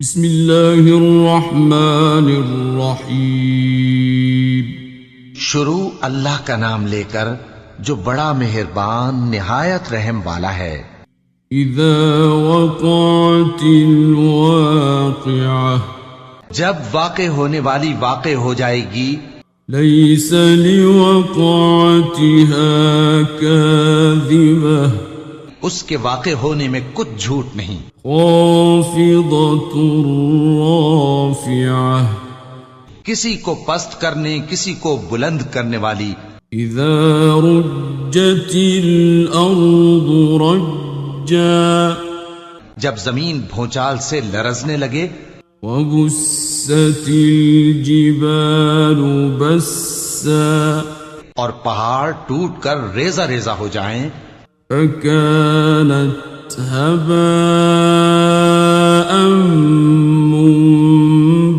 بسم اللہ الرحمن الرحیم۔ شروع اللہ کا نام لے کر جو بڑا مہربان نہایت رحم والا ہے۔ اذا وقعت الواقعہ، جب واقع ہونے والی واقع ہو جائے گی، لیس لوقعتها کاذبہ، اس کے واقع ہونے میں کچھ جھوٹ نہیں۔ خافضۃ رافعہ، کسی کو پست کرنے کسی کو بلند کرنے والی۔ اذا رجت الارض رجا، جب زمین بھونچال سے لرزنے لگے، وبست الجبال بسا، اور پہاڑ ٹوٹ کر ریزہ ریزہ ہو جائیں، فكانت هباء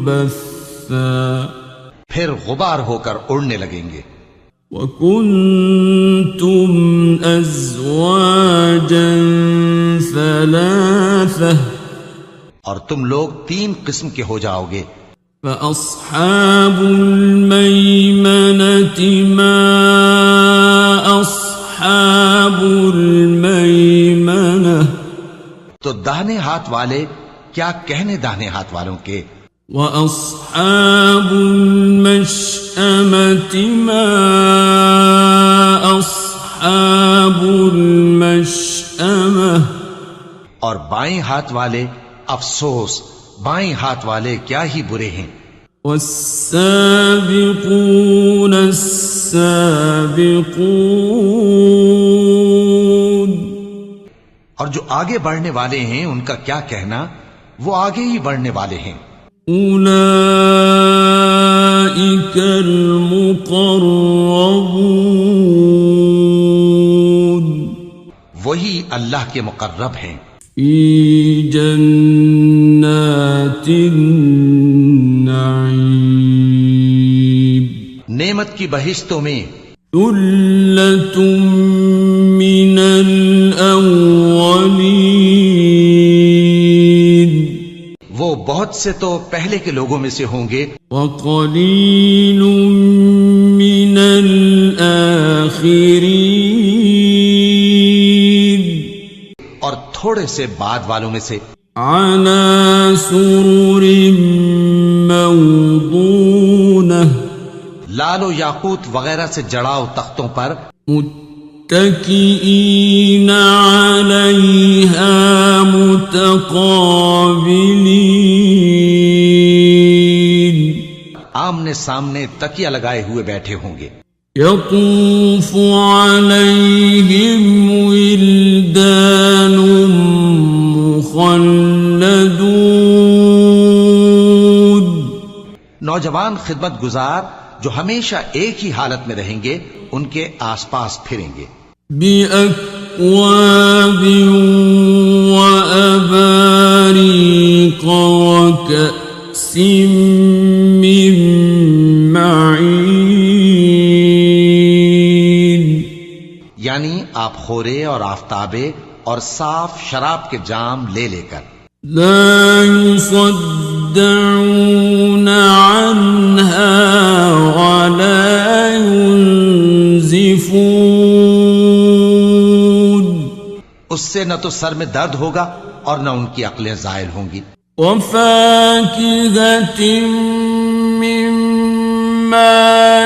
منبثا، پھر غبار ہو کر اڑنے لگیں گے۔ وكنتم أزواجا ثلاثة، اور تم لوگ 3 قسم کے ہو جاؤ گے۔ فأصحاب الميمنة ما أصحاب الميمنة، تو داہنے ہاتھ والے کیا کہنے داہنے ہاتھ والوں کے۔ وأصحاب المشأمة ما أصحاب المشأمة، اور بائیں ہاتھ والے افسوس، بائیں ہاتھ والے کیا ہی برے ہیں۔ والسابقون السابقون، اور جو آگے بڑھنے والے ہیں ان کا کیا کہنا، وہ آگے ہی بڑھنے والے ہیں۔ اولئک المقربون، وہی اللہ کے مقرب ہیں، فی جنات النعیم، نعمت کی بہشتوں میں۔ ثلۃ من الاولین، وہ بہت سے تو پہلے کے لوگوں میں سے ہوں گے، وقلیل من الآخرین، اور تھوڑے سے بعد والوں میں سے۔ علی سرر موضونہ، لال و یاقوت وغیرہ سے جڑاؤ تختوں پر، متکئین علیہا متقابلین، آمنے سامنے تکیہ لگائے ہوئے بیٹھے ہوں گے۔ یطوف علیہم ولدان مخلدون، نوجوان خدمت گزار جو ہمیشہ ایک ہی حالت میں رہیں گے ان کے آس پاس پھریں گے۔ بِأَكْوَابٍ وَأَبَارِيقَ وَكَأْسٍ مِّن مَّعِينٍ، یعنی آپ خورے اور آفتابے اور صاف شراب کے جام لے لے کر۔ لا يصدعون عنها ولا ينزفون، اس سے نہ تو سر میں درد ہوگا اور نہ ان کی عقلیں زائل ہوں گی۔ وفاكهة مما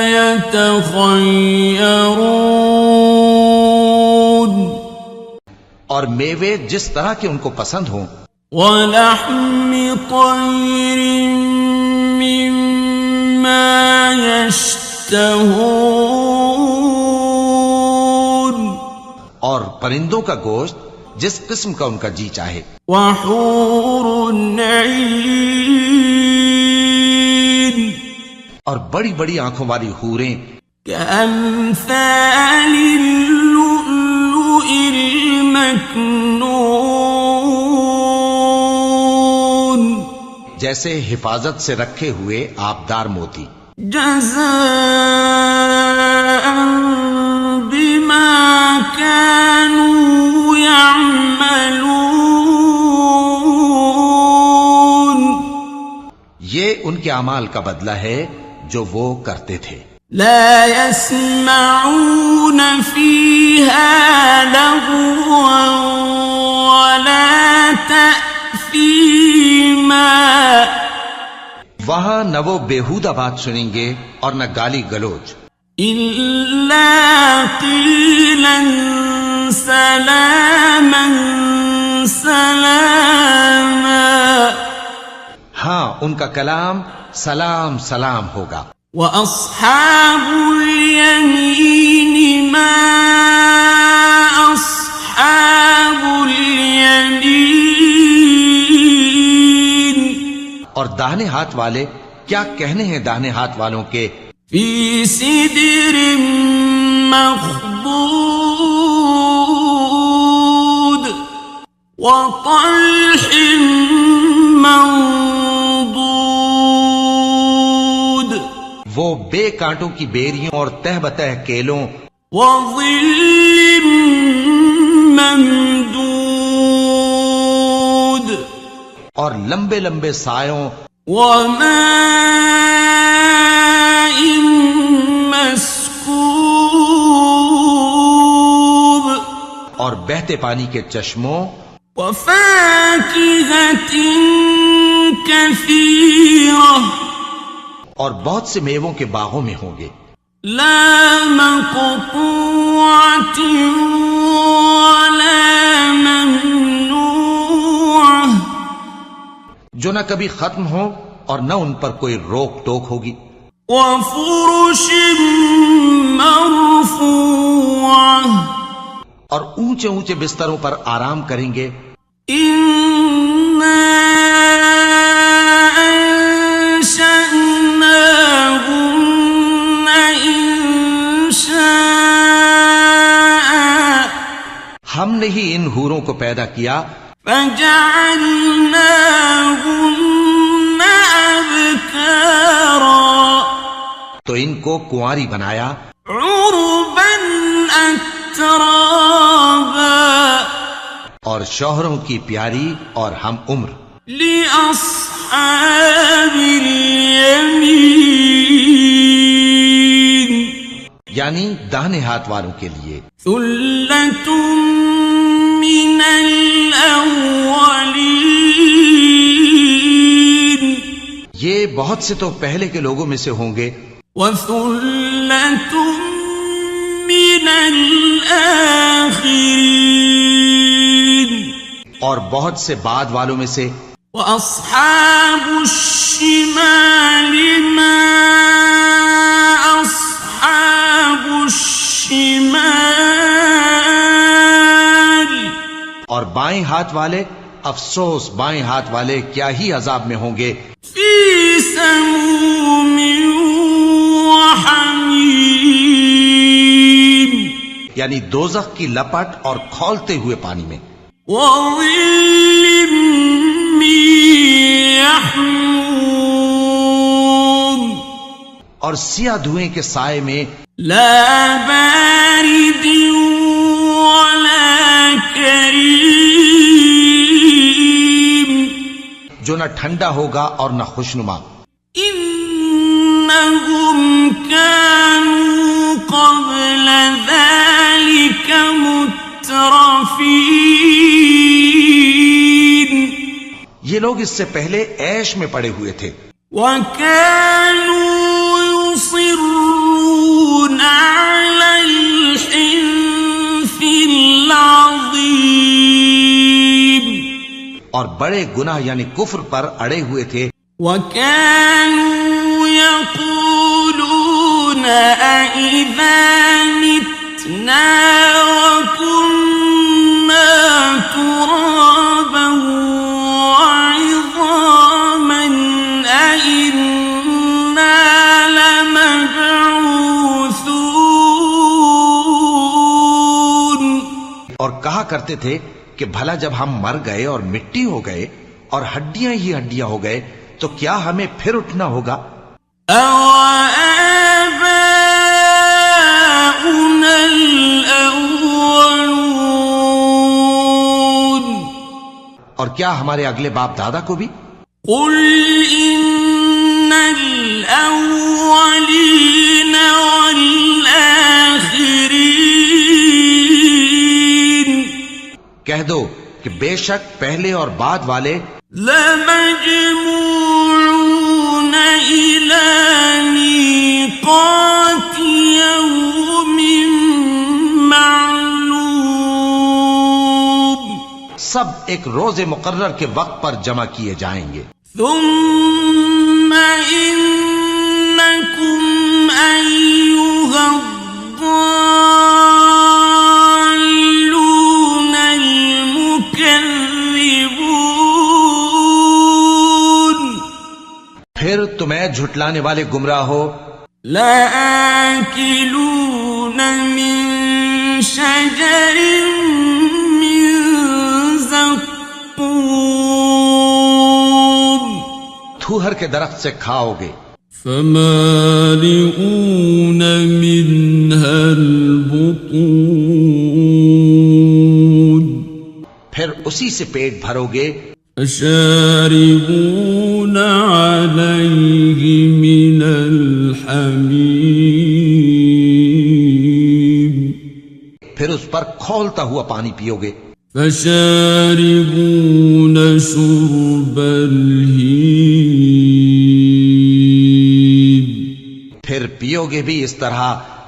يتخيرون، اور میوے جس طرح کے ان کو پسند ہوں۔ ولحم طير مما يشتهون، اور پرندوں کا گوشت جس قسم کا ان کا جی چاہے۔ وحور عين، اور بڑی بڑی آنکھوں والی حوریں، كأمثال اللؤلؤ المكنون، جیسے حفاظت سے رکھے ہوئے آبدار موتی۔ جزاء بما كانوا يعملون، یہ ان کے اعمال کا بدلہ ہے جو وہ کرتے تھے. لا يسمعون فيها لغوا ولا تأثيما. وہاں نہ وہ بیہودہ بات سنیں گے اور نہ گالی گلوچ. إلا قيلا سلاما سلاما. ہاں ان کا کلام سلام سلام ہوگا. وأصحاب اليمين ما أصحاب اليمين. اور داہنے ہاتھ والے کیا کہنے ہیں داہنے ہاتھ والوں کے. في سدر مخضود وطلح منضود. وہ بے کانٹوں کی بیریوں اور تہ بتہ کیلوں وظل ممدود. اور لمبے لمبے سایوں وماء مسكوب. اور بہتے پانی کے چشموں وفاكهة كثيرة. اور بہت سے میووں کے باغوں میں ہوں گے. لا مقطوعة ولا ممنوعة. جو نہ کبھی ختم ہو اور نہ ان پر کوئی روک ٹوک ہوگی. وفرش مرفوعة. اور اونچے اونچے بستروں پر آرام کریں گے. إنا أنشأناهن إنشاء. ہم نے ہی ان حوروں کو پیدا کیا فجعلناهن أبكارا. تو ان کو کنواری بنایا عربا أترابا. اور شوہروں کی پیاری اور ہم عمر. لأصحاب اليمين. یعنی داہنے ہاتھ والوں کے لیے. ثلة من الأولين. یہ بہت سے تو پہلے کے لوگوں میں سے ہوں گے. وثلة من الآخرين. اور بہت سے بعد والوں میں سے. وأصحاب الشمال ما أصحاب الشمال. اور بائیں ہاتھ والے افسوس بائیں ہاتھ والے کیا ہی عذاب میں ہوں گے. في سموم وحميم. یعنی دوزخ کی لپٹ اور کھولتے ہوئے پانی میں. وظل من يحموم. اور سیاہ دھوئیں کے سائے میں. لا بارد ولا كريم. جو نہ ٹھنڈا ہوگا اور نہ خوشنما. إنهم كانوا قبل ذلك مترفين. یہ لوگ اس سے پہلے عیش میں پڑے ہوئے تھے. وكانوا يصرون على الحنث العظيم. اور بڑے گناہ یعنی کفر پر اڑے ہوئے تھے. وكانوا يقولون أئذا متنا وكنا ترابا وعظاما أئنا لمبعوثون. اور کہا کرتے تھے کہ بھلا جب ہم مر گئے اور مٹی ہو گئے اور ہڈیاں ہی ہڈیاں ہو گئے تو کیا ہمیں پھر اٹھنا ہوگا. أَوَآبَاؤُنَا الْأَوَّلُونَ. اور کیا ہمارے اگلے باپ دادا کو بھی. قُلْ إِنَّ الأولين والآخرين کہہ دو کہ بے شک پہلے اور بعد والے لمجموعون إلى ميقات يوم معلوم سب ایک روز مقرر کے وقت پر جمع کیے جائیں گے. ثم إنكم أيها الضالون المكذبون پھر تمہیں جھٹلانے والے گمراہ ہو. لآكلون من شجر من زقوم تھوہر کے درخت سے کھاؤ گے. فمالئون منها البطون پھر اسی سے پیٹ بھرو گے. فشاربون عليه من الحميم پھر اس پر کھولتا ہوا پانی پیو گے. فشاربون شرب الهيم پھر پیو گے بھی اس طرح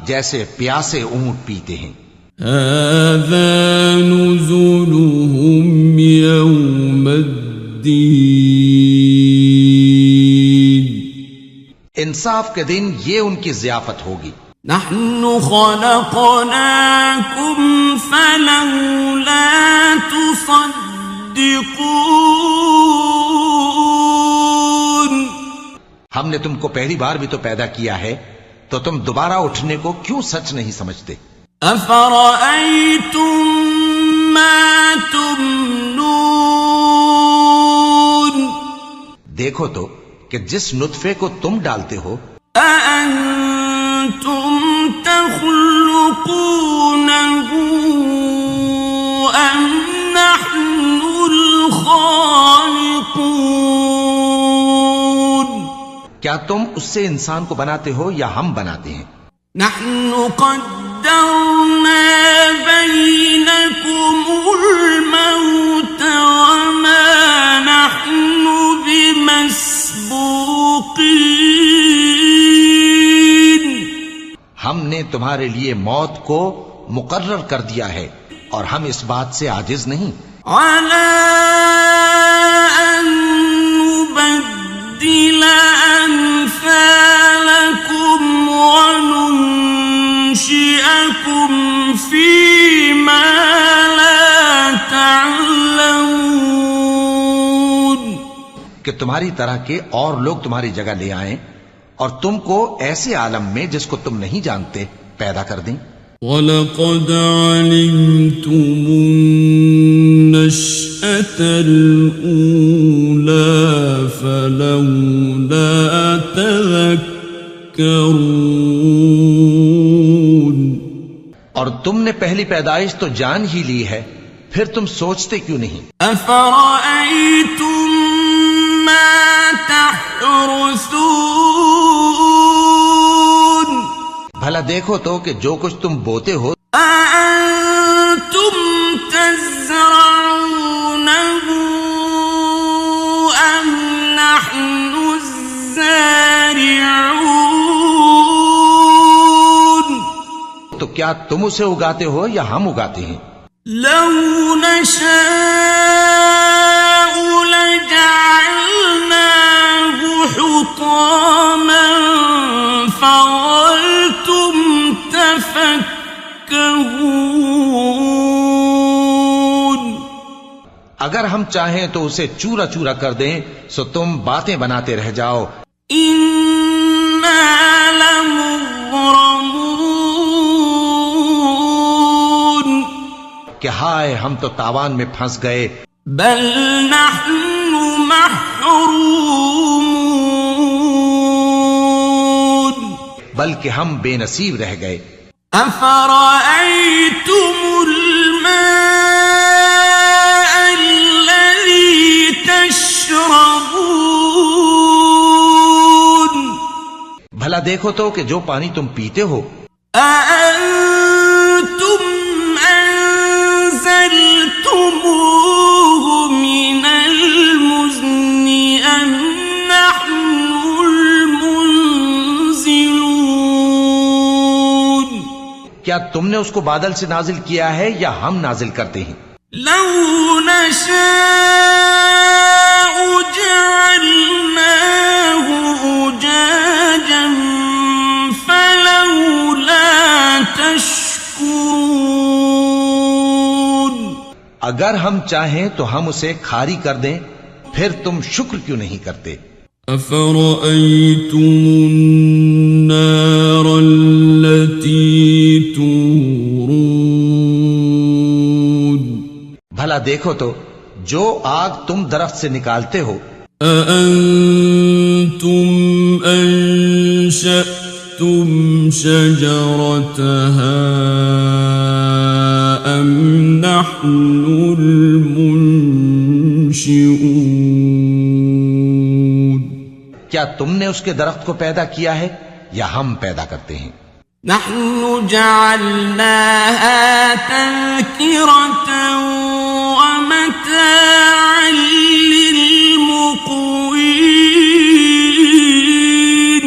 جیسے پیاسے اونٹ پیتے ہیں. هذا نزلهم يوم الدين انصاف کے دن یہ ان کی ضیافت ہوگی. نحن خلقناكم فلولا تصدقون ہم نے تم کو پہلی بار بھی تو پیدا کیا ہے تو تم دوبارہ اٹھنے کو کیوں سچ نہیں سمجھتے. أفرأيتم ما تمنون دیکھو تو کہ جس نطفے کو تم ڈالتے ہو أأنتم تخلقونه أم نحن الخالقون کیا تم اس سے انسان کو بناتے ہو یا ہم بناتے ہیں. نحن قدرنا بينكم الموت وما نحن بمسبوقين ہم نے تمہارے لیے موت کو مقرر کر دیا ہے اور ہم اس بات سے عاجز نہیں. على أن نبدل أمثالكم وننشئكم فيما لا تعلمون کہ تمہاری طرح کے اور لوگ تمہاری جگہ لے آئیں اور تم کو ایسے عالم میں جس کو تم نہیں جانتے پیدا کر دیں. وَلَقَدْ عَلِمْتُمُ النَّشْأَةَ الْأُولَى فَلَوْلَا تَذَكَّرُونَ اور تم نے پہلی پیدائش تو جان ہی لی ہے پھر تم سوچتے کیوں نہیں. أَفَرَأَيْتُم مَّا تَحْرُثُونَ بھلا دیکھو تو کہ جو کچھ تم بوتے ہو أَأَنتُمْ تَزْرَعُونَهُ أَمْ نَحْنُ الزَّارِعُونَ تو کیا تم اسے اگاتے ہو یا ہم اگاتے ہیں. لَوْ نَشَاءُ لَجَعَلْنَاهُ حُطَامًا فَظَلْتُمْ تَفَكَّهُونَ اگر ہم چاہیں تو اسے چورا چورا کر دیں سو تم باتیں بناتے رہ جاؤ. إِنَّا لَمُغْرَمُونَ کہ ہائے ہم تو تاوان میں پھنس گئے. بل نحن محرومون بلکہ ہم بے نصیب رہ گئے. أفرأيتم الماء الذي تشربون بھلا دیکھو تو کہ جو پانی تم پیتے ہو أأنتم أنزلتموه من المزن أم نحن المنزلون کیا تم نے اس کو بادل سے نازل کیا ہے یا ہم نازل کرتے ہیں؟ لو نشاء جعلناه أجاجا فلولا تشكرون اگر ہم چاہیں تو ہم اسے کھاری کر دیں، پھر تم شکر کیوں نہیں کرتے؟ أفرأيتم النار التي تورون بھلا دیکھو تو جو آگ تم درخت سے نکالتے ہو أأنتم أنشأتم شجرتها أم نحن المنشئون کیا تم نے اس کے درخت کو پیدا کیا ہے یا ہم پیدا کرتے ہیں؟ نحن جعلناها تذكرة ومتاعا للمقوين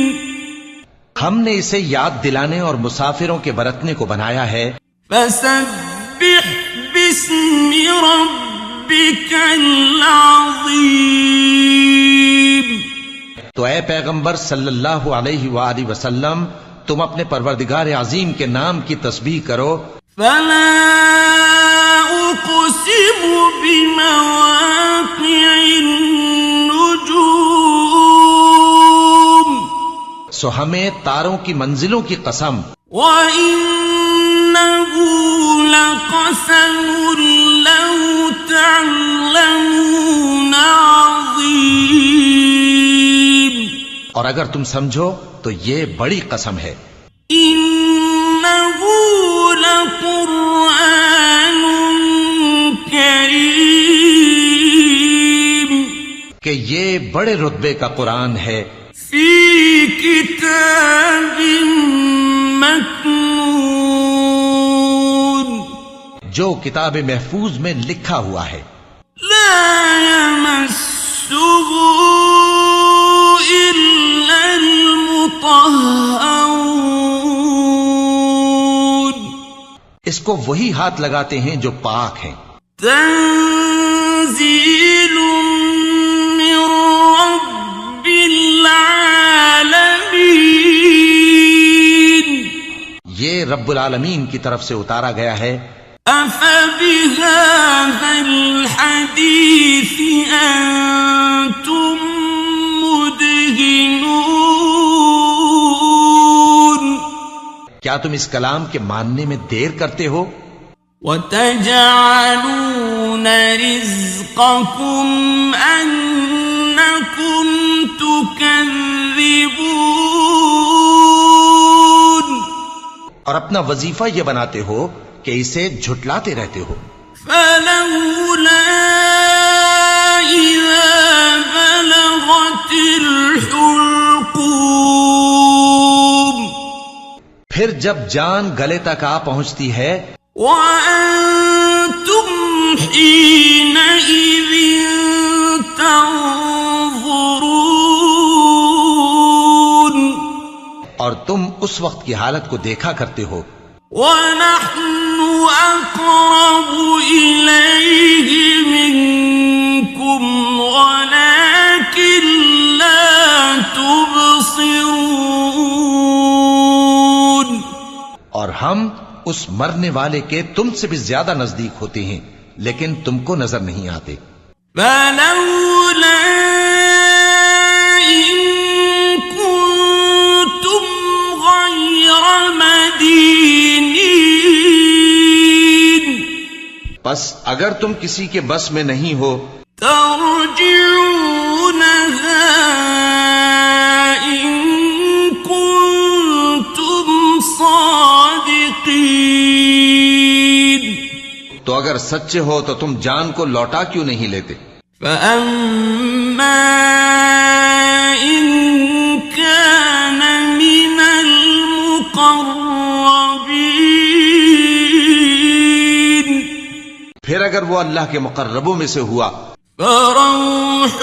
ہم نے اسے یاد دلانے اور مسافروں کے برتنے کو بنایا ہے۔ فسبح باسم ربك العظيم تو اے پیغمبر صلی اللہ علیہ وآلہ وسلم تم اپنے پروردگار عظیم کے نام کی تسبیح کرو۔ فلا أقسم بمواقع النجوم سو ہمیں تاروں کی منزلوں کی قسم، وَإِنَّهُ لَقَسَمٌ لَوْ تَعْلَمُونَ عَظِيمٌ اور اگر تم سمجھو تو یہ بڑی قسم ہے۔ إِنَّهُ لَقُرْآنٌ كَرِيمٌ کہ یہ بڑے رتبے کا قرآن ہے، فِي كِتَابٍ مَّكْنُونٍ جو کتاب محفوظ میں لکھا ہوا ہے، لا يمسه إلا المطهرون اس کو وہی ہاتھ لگاتے ہیں جو پاک ہیں۔ تنزيل من رب العالمين یہ رب العالمین کی طرف سے اتارا گیا ہے۔ أفبهذا الحديث أنتم مدهنون کیا تم اس کلام کے ماننے میں دیر کرتے ہو؟ وتجعلون رزقكم أنكم تكذبون اور اپنا وظیفہ یہ بناتے ہو کہ اسے جھٹلاتے رہتے ہو۔ فلولا إذا بلغت الحلقوم پھر جب جان گلے تک آ پہنچتی ہے، وأنتم حينئذ تنظرون اور تم اس وقت کی حالت کو دیکھا کرتے ہو، ونحن أقرب إليه منكم ولكن لا تبصرون اور ہم اس مرنے والے کے تم سے بھی زیادہ نزدیک ہوتے ہیں لیکن تم کو نظر نہیں آتے۔ فلولا إن كنتم غير مدينين بس اگر تم کسی کے بس میں نہیں ہو ترجعونها إن كنتم صادقين تو اگر سچے ہو تو تم جان کو لوٹا کیوں نہیں لیتے؟ فأما إن كان من اگر وہ اللہ کے مقربوں میں سے ہوا فروح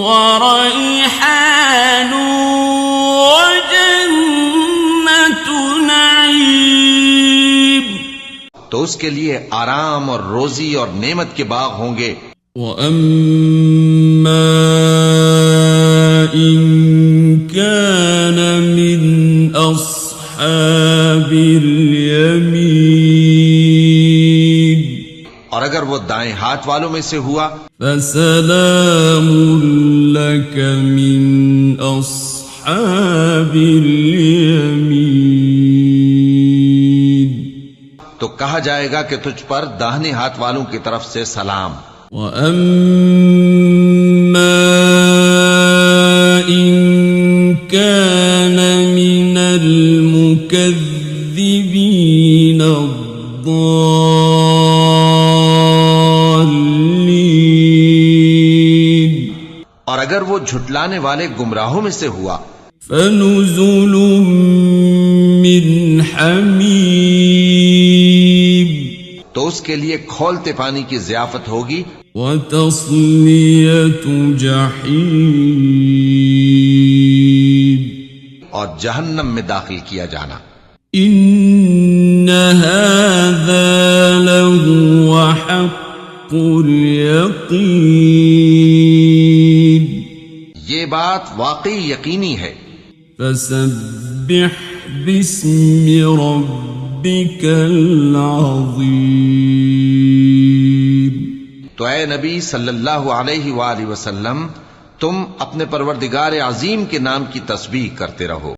وريحان وجنة نعيم، تو اس کے لیے آرام اور روزی اور نعمت کے باغ ہوں گے. وَأَمَّا إِن كَانَ مِنْ أَصْحَابِ الْيَمِينِ، اور اگر وہ دائیں ہاتھ والوں میں سے ہوا فَسَلَامٌ لَكَ مِنْ أَصْحَابِ الْيَمِينِ، تو کہا جائے گا کہ تجھ پر داہنے ہاتھ والوں کی طرف سے سلام. وَأَمَّا إِن كَانَ مِنَ الْمُكَذِّبِينَ الضَّالِّينَ، اور اگر وہ جھٹلانے والے گمراہوں میں سے ہوا فَنُزُلٌ مِّنْ حَمِيمٍ، تو اس کے لیے کھولتے پانی کی ضیافت ہوگی. وَتَصْلِيَةُ جَحِيمٍ، اور جہنم میں داخل کیا جانا. إِنَّ هَذَا لَهُوَ حَقُّ الْيَقِينِ، یہ بات واقعی یقینی ہے. فَسَبِّحْ بِاسْمِ رَبِّكَ الْعَظِيمِ، تو اے نبی صلی اللہ علیہ وآلہ وسلم تم اپنے پروردگار عظیم کے نام کی تسبیح کرتے رہو.